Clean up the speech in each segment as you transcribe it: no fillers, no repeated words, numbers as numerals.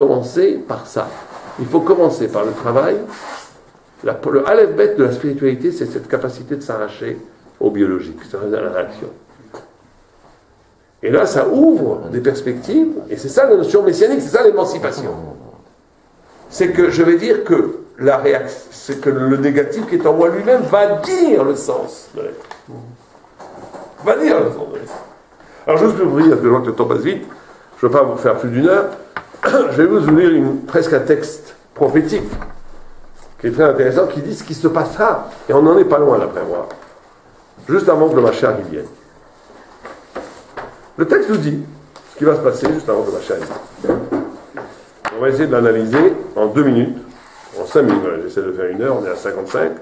commencer par ça. Il faut commencer par le travail. Le aleph-bet de la spiritualité, c'est cette capacité de s'arracher au biologique, c'est-à-dire à la réaction. Et là, ça ouvre des perspectives, et c'est ça la notion messianique, c'est ça l'émancipation. C'est que je vais dire que la réaction, c'est que le négatif qui est en moi lui-même va dire le sens de l'être. Va dire le sens de l'être. Alors, juste pour vous dire, parce que je vois que le temps passe vite, je ne veux pas vous faire plus d'une heure, je vais vous lire presque un texte prophétique qui est très intéressant, qui dit ce qui se passera, et on n'en est pas loin d'après moi, juste avant que le Mashiach y vienne. Le texte nous dit ce qui va se passer juste avant que le Mashiach y vienne. On va essayer de l'analyser en 2 minutes, en 5 minutes, voilà, j'essaie de faire 1 heure, on est à 55.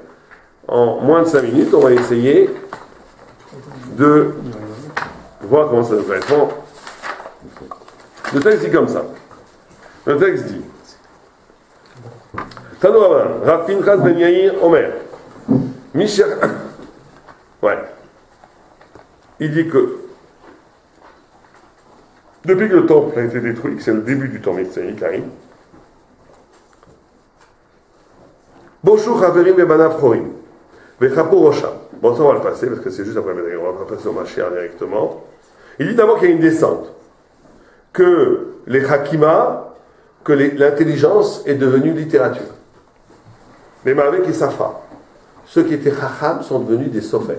En moins de 5 minutes, on va essayer de voir comment ça va être. Bon, le texte dit comme ça. Le texte dit Tano Rav, Rav Pinchas ben Yair Omer. Michel. Ouais. Il dit que depuis que le temple a été détruit, que c'est le début du temps messianique, arrive. Boshou Chaverim Bebanav Chorim. Vechapo Rosham. Bon, ça on va le passer parce que c'est juste après, on va passer au Mashiach directement. Il dit d'abord qu'il y a une descente. Que les Hakima, que l'intelligence est devenue littérature. Mais avec les Safra, ceux qui étaient Chacham sont devenus des Sofer.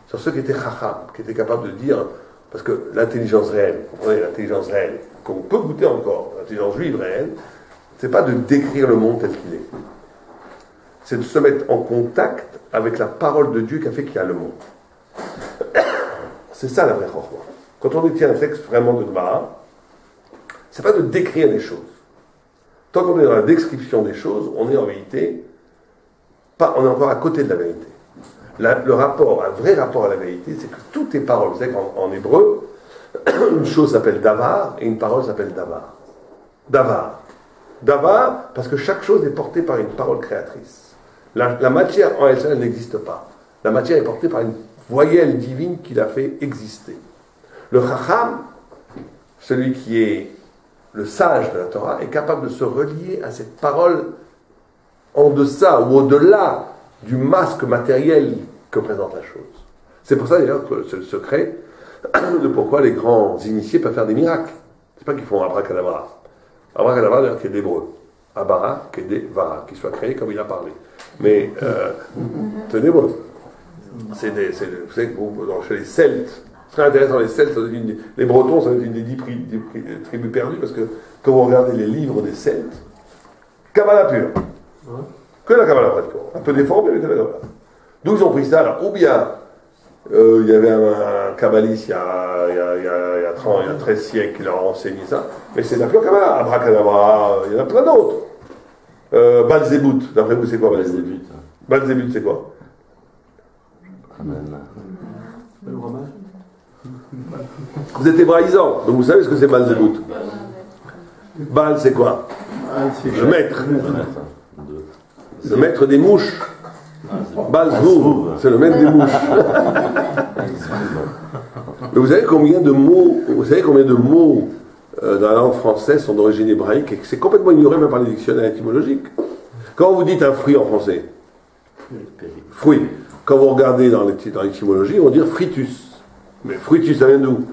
Sur ceux qui étaient Chacham, qui étaient capables de dire, parce que l'intelligence réelle, vous comprenez, l'intelligence réelle, qu'on peut goûter encore, l'intelligence juive réelle, c'est pas de décrire le monde tel qu'il est. C'est de se mettre en contact avec la parole de Dieu qui a fait qu'il y a le monde. C'est ça la vraie Chorma. Quand on étudie un texte vraiment de Gemara, c'est pas de décrire les choses. Tant qu'on est dans la description des choses, on est en vérité, on est encore à côté de la vérité. Le rapport, un vrai rapport à la vérité, c'est que toutes les paroles, vous savez qu'en hébreu, une chose s'appelle davar et une parole s'appelle davar. Davar. Davar, parce que chaque chose est portée par une parole créatrice. La matière en elle n'existe pas. La matière est portée par une voyelle divine qui l'a fait exister. Le chacham, celui qui est le sage de la Torah, est capable de se relier à cette parole en deçà ou au-delà du masque matériel que présente la chose. C'est pour ça d'ailleurs que c'est le secret de pourquoi les grands initiés peuvent faire des miracles. C'est pas qu'ils font abracadabra. Abracadabra d'ailleurs qui est d'hébreu. Abara qui est des vara, qui soit créé comme il a parlé. Mais c'est d'hébreu. Vous savez que chez les Celtes, c'est très intéressant, les Celtes, les Bretons, ça une des 10 tribus perdues, parce que quand vous regardez les livres des Celtes, Kabbalah pure. Que la Kabbalah pratiquement. Un peu déformé, mais que la Kabbalah. D'où ils ont pris ça? Alors, ou bien, il y avait un kabbaliste il y a 13 siècles qui leur a enseigné ça, mais c'est la pure Kabbalah. Abracadabra, il y en a plein d'autres. Balzébout, d'après vous, c'est quoi Balzébout? Balzébout, c'est quoi? Le ramage. Vous êtes hébraïsant, donc vous savez ce que c'est Balzébout. Bal, c'est quoi? Le maître. Le maître des mouches. Balzou, c'est le maître des mouches. Mais vous savez combien de mots dans la langue française sont d'origine hébraïque et que c'est complètement ignoré même par les dictionnaires étymologiques. Quand vous dites un fruit en français, fruit, quand vous regardez dans l'étymologie, on va dire fritus. Mais fruitus, ça vient d'où?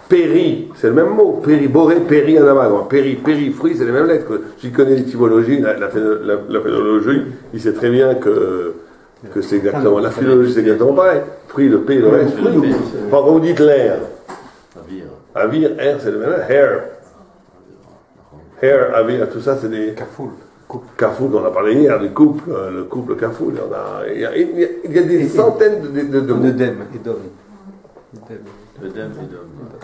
Péri, c'est le même mot. Péri, boré, péri, anamagre. Péri, fruit, c'est les mêmes lettres. S'il connaît l'étymologie, la phénologie, il sait très bien que c'est exactement. La philologie, c'est exactement pareil. Fruit, le P, le S, fruit. Quand vous dites l'air, avir, air, c'est le même. Hair, avir, tout ça, c'est des. Kafoul. Kafoul, on a parlé hier, du couple, le couple Kafoul. Il y a des centaines de mots. Edem et Dom.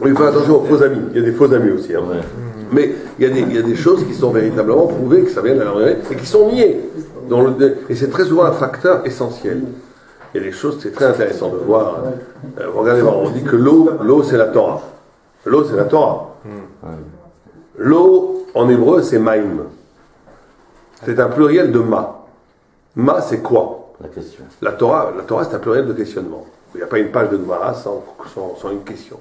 Oui, il faut attention aux faux amis. Il y a des faux amis aussi. Hein. Ouais. Mais il y a des choses qui sont véritablement prouvées, que ça vient de la langue et qui sont niées. Et c'est très souvent un facteur essentiel. Il y a des choses, c'est très intéressant de voir. Regardez, on dit que l'eau c'est la Torah. L'eau c'est la Torah. L'eau, en hébreu, c'est maïm. C'est un pluriel de ma. Ma, c'est quoi? La question. La Torah, c'est un pluriel de questionnement. Il n'y a pas une page de Gemara sans une question.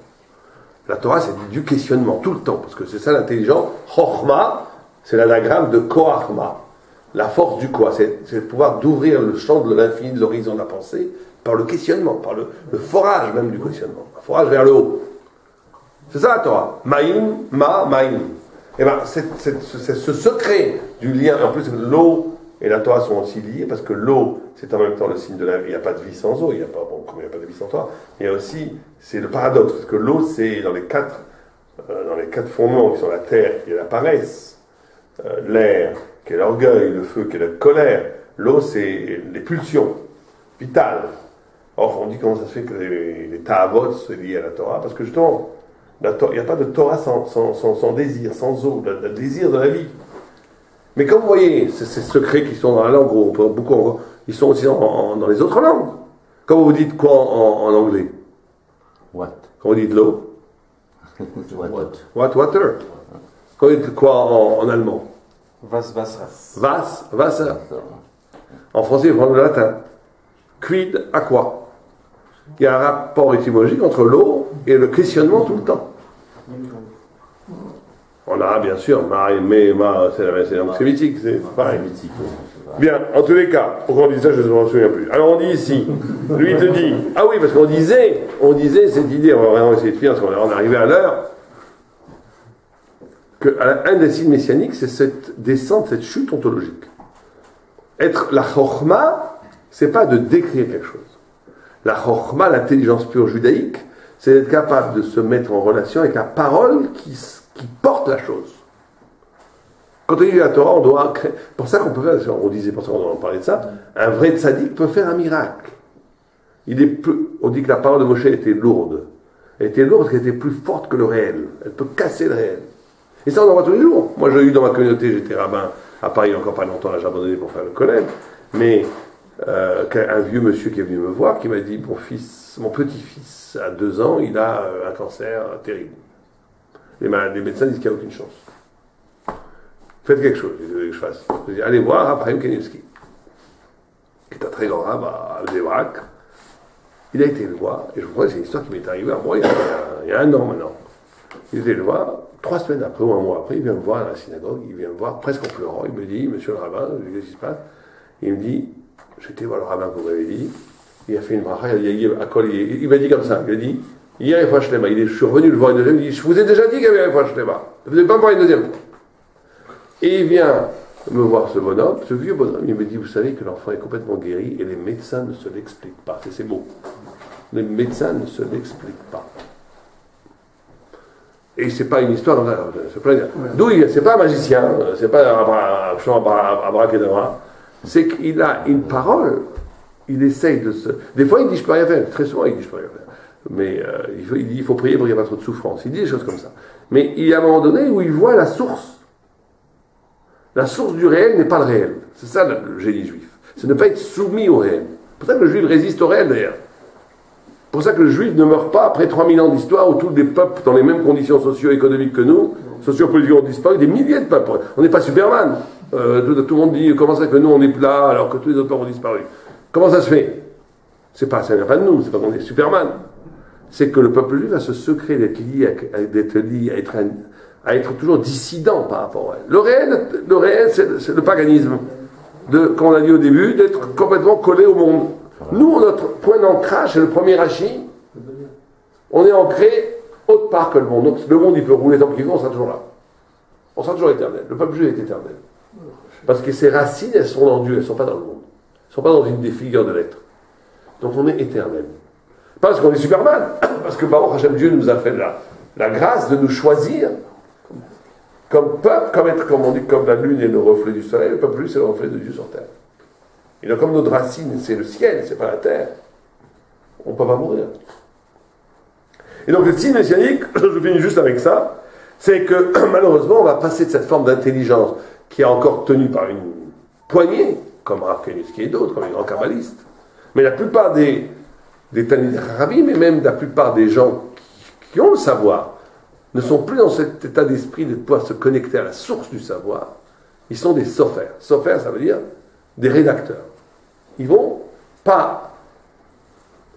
La Torah, c'est du questionnement, tout le temps, parce que c'est ça l'intelligence. Chochma, C'est l'anagramme de Koachma. La force du quoi, c'est le pouvoir d'ouvrir le champ de l'infini de l'horizon de la pensée par le questionnement, par le forage même du questionnement, un forage vers le haut. C'est ça la Torah. Maïm, maïm. Et bien, c'est ce secret du lien. En plus, l'eau et la Torah sont aussi liés parce que l'eau, c'est en même temps le signe de la vie. Il n'y a pas de vie sans eau, il n'y a pas, bon, comme il n'y a pas de vie sans Torah. Il y a aussi, c'est le paradoxe, parce que l'eau, c'est dans les quatre fondements qui sont la terre, qui est la paresse, l'air, qui est l'orgueil, le feu, qui est la colère. L'eau, c'est les pulsions vitales. Or, on dit comment ça se fait que les ta'avot, c'est lié à la Torah, parce que justement, il n'y a pas de Torah sans désir, sans eau, le désir de la vie. Mais comme vous voyez, ces secrets qui sont dans la langue, beaucoup, ils sont aussi dans les autres langues. Quand vous dites quoi en anglais? What? Quand vous dites l'eau? What? Water. Quand vous dites quoi en allemand? Wasser. Wasser. En français, il prend le latin. Quid, aqua. Il y a un rapport étymologique entre l'eau et le questionnement tout le temps. On a bien sûr, c'est la langue sémitique, c'est pareil. Bien, en tous les cas, pourquoi on dit ça, je ne m'en souviens plus. Alors on dit ici, lui te dit, ah oui, parce qu'on disait cette idée, on va vraiment essayer de finir, parce qu'on est arrivé à l'heure, qu'un des signes messianiques, c'est cette descente, cette chute ontologique. Être la chokhma, c'est pas de décrire quelque chose. La chokhma, l'intelligence pure judaïque, c'est d'être capable de se mettre en relation avec la parole qui porte la chose. Quand on lit la Torah, on doit créer. Pour ça qu'on peut faire, on disait, pour ça qu'on doit parler de ça, un vrai tzaddik peut faire un miracle. On dit que la parole de Moshe était lourde. Elle était lourde parce qu'elle était plus forte que le réel. Elle peut casser le réel. Et ça, on en voit tous les jours. Moi, j'ai eu dans ma communauté, j'étais rabbin à Paris, il n'y a encore pas longtemps, là, j'ai abandonné pour faire le collège. Mais un vieux monsieur qui est venu me voir, qui m'a dit, mon petit-fils, à 2 ans, il a un cancer terrible. Les médecins disent qu'il n'y a aucune chance. Faites quelque chose, que je fasse. Je dis, allez voir Abraham Kanievski, qui est un très grand rabbin à Bnei-Brak. Il a été le voir, et je vous crois que c'est une histoire qui m'est arrivée à moi il y a 1 an maintenant. Il était le voir, 3 semaines après ou 1 mois après, il vient me voir à la synagogue, il vient me voir presque en pleurant, il me dit, monsieur le rabbin, je dis, qu'est-ce qui se passe? Il me dit, j'étais voir le rabbin que vous m'avez dit, il a fait une bracha, il m'a dit comme ça, il a dit, hier, je suis revenu le voir une deuxième, il dit, je vous ai déjà dit qu'il y avait un Shlema, vous n'allez pas me voir une deuxième fois. Et il vient me voir ce bonhomme, ce vieux bonhomme, il me dit, vous savez que l'enfant est complètement guéri et les médecins ne se l'expliquent pas. C'est ces mots. Les médecins ne se l'expliquent pas. Et c'est pas une histoire, d'où il c'est pas un magicien, c'est pas un abracadabra, c'est qu'il a une parole, il essaye de se... Des fois il dit je peux rien faire, très souvent il dit je peux rien faire. Mais il dit il faut prier pour qu'il n'y ait pas trop de souffrance, il dit des choses comme ça. Mais il y a un moment donné où il voit la source. La source du réel n'est pas le réel. C'est ça le génie juif. C'est ne pas être soumis au réel. C'est pour ça que le juif résiste au réel d'ailleurs. C'est pour ça que le juif ne meurt pas après 3000 ans d'histoire où tous les peuples dans les mêmes conditions socio-économiques que nous, socio-politiques ont disparu, des milliers de peuples. On n'est pas Superman. Tout le monde dit comment ça fait que nous on est plat alors que tous les autres peuples ont disparu. Comment ça se fait? Ça vient pas de nous, c'est pas qu'on est Superman. C'est que le peuple juif a ce secret d'être lié, à être toujours dissident par rapport à elle. Le réel c'est le paganisme. Comme on a dit au début, d'être complètement collé au monde. Nous, notre point d'ancrage, c'est le premier Rashi. On est ancré autre part que le monde. Donc le monde, il peut rouler tant qu'il veut, on sera toujours là. On sera toujours éternel. Le peuple juif est éternel. Parce que ses racines, elles sont dans Dieu, elles ne sont pas dans le monde. Elles ne sont pas dans une des figures de l'être. Donc on est éternel. Pas parce qu'on est Superman, parce que Baruch Hashem, Dieu nous a fait la grâce de nous choisir comme peuple, comme on dit, comme la lune est le reflet du soleil, le peuple juif, c'est le reflet de Dieu sur terre. Et donc, comme notre racine, c'est le ciel, c'est pas la terre, on ne peut pas mourir. Et donc, le signe messianique, je finis juste avec ça, c'est que malheureusement, on va passer de cette forme d'intelligence qui est encore tenue par une poignée, comme Rav Kanievski et d'autres, comme les grands kabbalistes. Mais la plupart des Talmidei Chachamim, mais même la plupart des gens qui ont le savoir, ne sont plus dans cet état d'esprit de pouvoir se connecter à la source du savoir. Ils sont des sophères. Sophères, ça veut dire des rédacteurs. Ils vont pas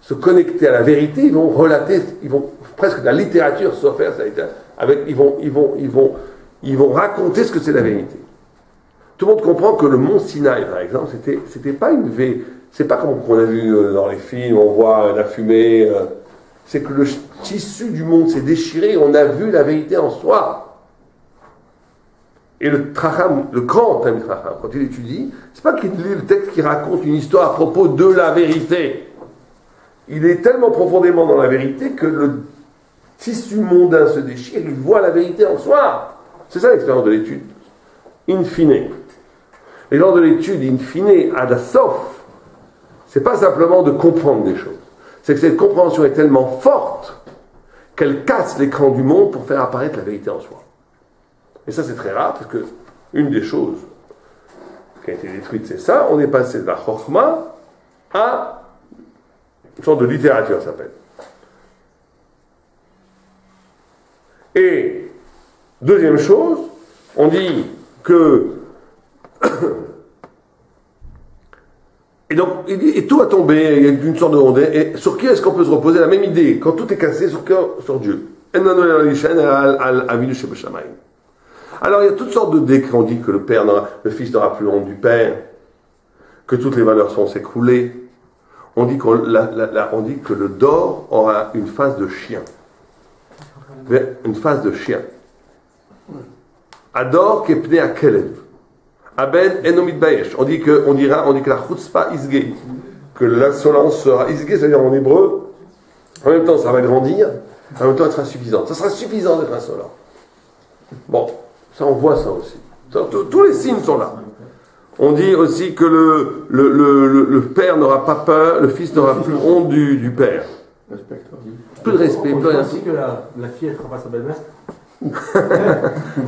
se connecter à la vérité, ils vont relater, ils vont presque de la littérature sophère, ils ils vont raconter ce que c'est la vérité. Tout le monde comprend que le mont Sinaï, par exemple, c'était pas une vérité. C'est pas comme on a vu dans les films, on voit la fumée. C'est que le tissu du monde s'est déchiré, on a vu la vérité en soi. Et le Tracham, le grand Talmid Tracham, quand il étudie, c'est pas qu'il lit le texte qui raconte une histoire à propos de la vérité. Il est tellement profondément dans la vérité que le tissu mondain se déchire, il voit la vérité en soi. C'est ça l'expérience de l'étude. In fine. Et lors de l'étude, in fine, ad asof, c'est pas simplement de comprendre des choses. C'est que cette compréhension est tellement forte qu'elle casse l'écran du monde pour faire apparaître la vérité en soi. Et ça, c'est très rare, parce que une des choses qui a été détruite, c'est ça. On est passé de la chokhma à une sorte de littérature, ça s'appelle. Et deuxième chose, on dit que et tout va tomber, il y a une sorte de rondelle. Et sur qui est-ce qu'on peut se reposer? La même idée, quand tout est cassé, sur Dieu. Alors il y a toutes sortes de décrets. On dit que le fils n'aura plus honte du père, que toutes les valeurs sont s'écrouler. On dit que le dor aura une face de chien. Une face de chien. Ador kepne a kelev. Aben enomit bayesh. On dit que la chutzpah isge, que l'insolence sera isge, c'est-à-dire en hébreu, en même temps ça va grandir, en même temps elle sera suffisante. Ça sera suffisant d'être insolent. Bon, ça on voit ça aussi. Tous les signes sont là. On dit aussi que le père n'aura pas peur, le fils n'aura plus honte du père. Plus de respect, plus rien. On dit que la fille elle fera pas sa belle-mère.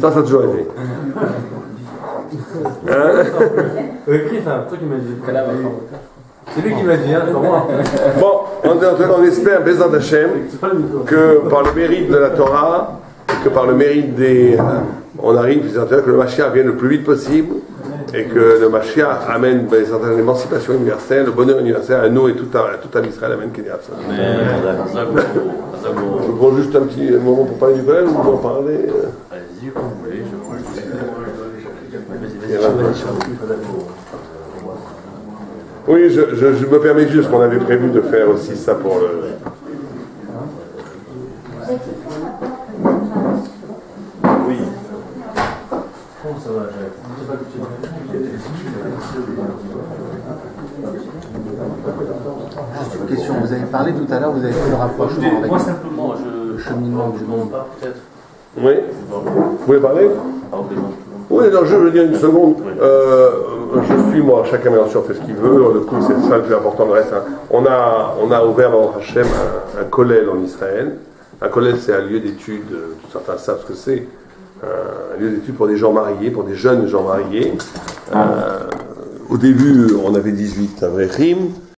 Ça a toujours été. Écrit ça, toi qui m'as dit. C'est lui qui m'a dit, hein, c'est pas moi. Bon, on espère, Bezat Hashem, que par le mérite de la Torah, que par le mérite on arrive, que le Mashiach vienne le plus vite possible, et que le Mashiach amène l'émancipation universelle, le bonheur universel à nous et tout à l'Israël. Amen. Je vous prends juste un petit moment pour parler du Kollel ou pour en parler Allez-y, comme vous voulez, je crois. Oui, je me permets juste qu'on avait prévu de faire aussi ça pour le... Oui. Juste une question, vous avez parlé tout à l'heure, vous avez fait le rapprochement avec moi simplement, le cheminement je ne demande pas peut-être. Oui. Vous voulez parler? Oui, non, je veux dire une seconde. Je suis, moi, chacun bien sûr fait ce qu'il veut. Le coup, c'est ça le plus important. Le reste, hein. On a ouvert dans Hachem un kollel en Israël. Un kollel, c'est un lieu d'études, certains savent ce que c'est. Un lieu d'études pour des gens mariés, pour des jeunes gens mariés. Au début, on avait 18 avrechim.